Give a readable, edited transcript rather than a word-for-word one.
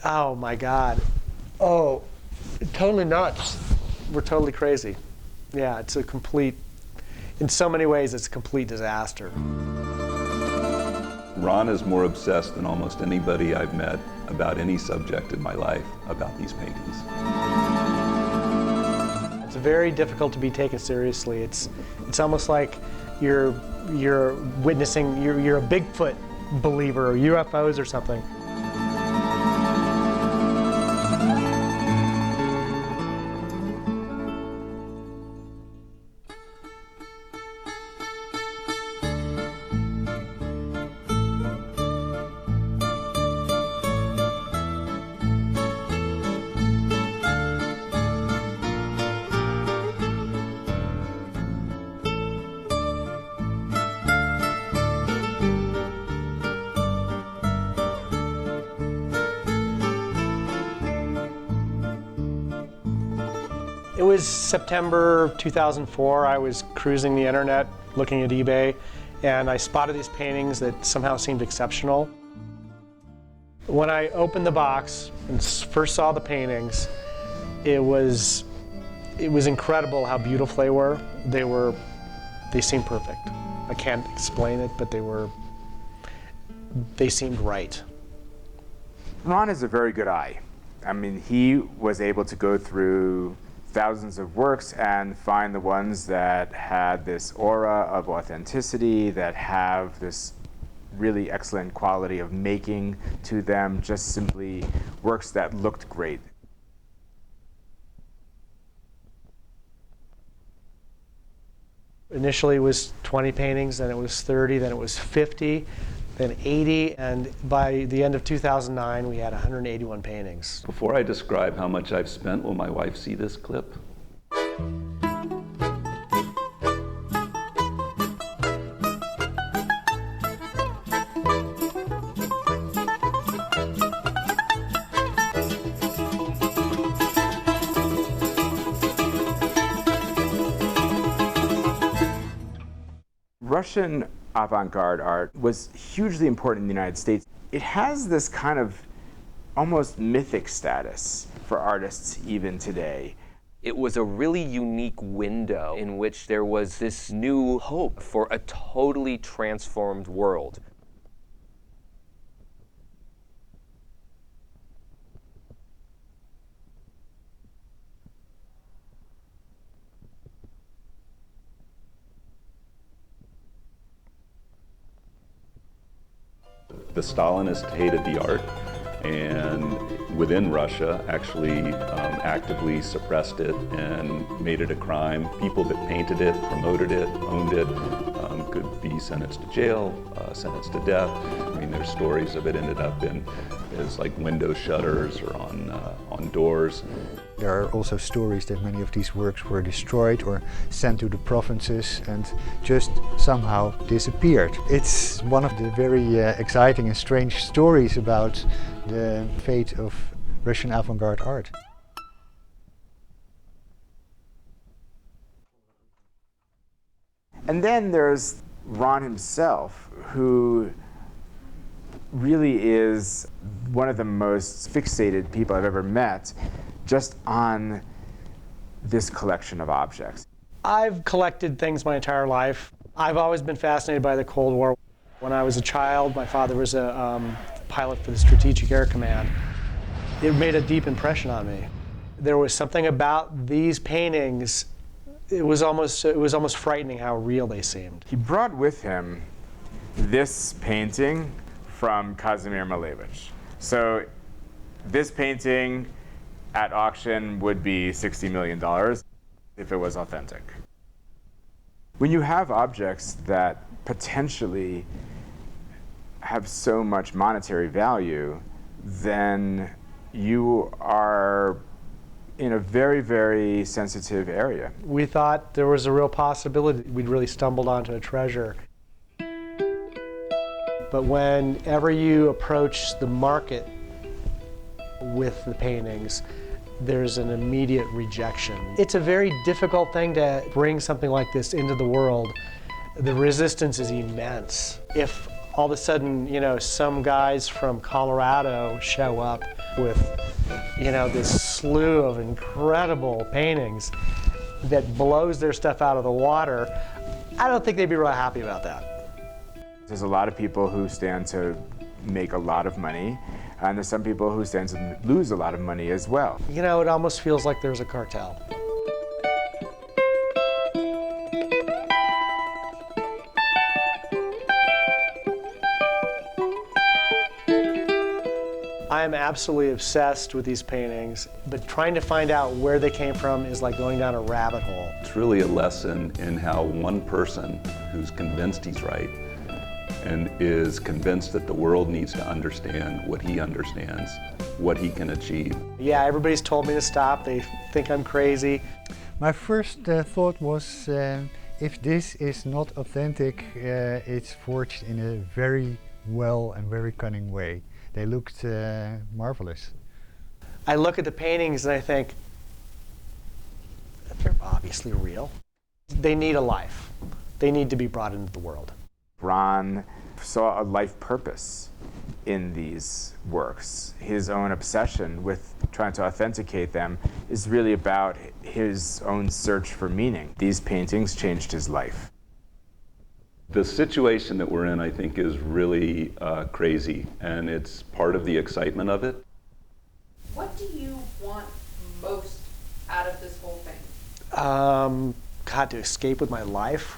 Oh my God. Oh, totally nuts. We're totally crazy. Yeah, it's a complete, in so many ways, it's a complete disaster. Ron is more obsessed than almost anybody I've met about any subject in my life about these paintings. It's very difficult to be taken seriously. It's almost like you're witnessing, you're a Bigfoot believer or UFOs or something. It was September 2004. I was cruising the internet, looking at eBay, and I spotted these paintings that somehow seemed exceptional. When I opened the box and first saw the paintings, it was incredible how beautiful they were. They seemed perfect. I can't explain it, but they seemed right. Ron has a very good eye. I mean, he was able to go through thousands of works and find the ones that had this aura of authenticity, that have this really excellent quality of making to them, just simply works that looked great. Initially it was 20 paintings, then it was 30, then it was 50, then 80, and by the end of 2009 we had 181 paintings. Before I describe how much I've spent, will my wife see this clip? Russian avant-garde art was hugely important in the United States. It has this kind of almost mythic status for artists even today. It was a really unique window in which there was this new hope for a totally transformed world. The Stalinists hated the art, and within Russia actually actively suppressed it and made it a crime. People that painted it, promoted it, owned it, could be sentenced to jail, sentenced to death. I mean, there's stories of it ended up as like window shutters or on doors. There are also stories that many of these works were destroyed or sent to the provinces and just somehow disappeared. It's one of the very exciting and strange stories about the fate of Russian avant-garde art. And then there's Ron himself, who really is one of the most fixated people I've ever met just on this collection of objects. I've collected things my entire life. I've always been fascinated by the Cold War. When I was a child, my father was a pilot for the Strategic Air Command. It made a deep impression on me. There was something about these paintings, it was almost frightening how real they seemed. He brought with him this painting from Kazimir Malevich. So this painting at auction would be $60 million if it was authentic. When you have objects that potentially have so much monetary value, then you are in a very, very sensitive area. We thought there was a real possibility we'd really stumbled onto a treasure. But whenever you approach the market with the paintings, there's an immediate rejection. It's a very difficult thing to bring something like this into the world. The resistance is immense. If all of a sudden, you know, some guys from Colorado show up with, you know, this slew of incredible paintings that blows their stuff out of the water. I don't think they'd be real happy about that. There's a lot of people who stand to make a lot of money, and there's some people who stand to lose a lot of money as well. You know, it almost feels like there's a cartel. I am absolutely obsessed with these paintings, but trying to find out where they came from is like going down a rabbit hole. It's really a lesson in how one person who's convinced he's right and is convinced that the world needs to understand what he understands, what he can achieve. Yeah, everybody's told me to stop. They think I'm crazy. My first thought was, if this is not authentic, it's forged in a very well and very cunning way. They looked marvelous. I look at the paintings and I think, they're obviously real. They need a life. They need to be brought into the world. Ron saw a life purpose in these works. His own obsession with trying to authenticate them is really about his own search for meaning. These paintings changed his life. The situation that we're in, I think, is really crazy, and it's part of the excitement of it. What do you want most out of this whole thing? God, to escape with my life.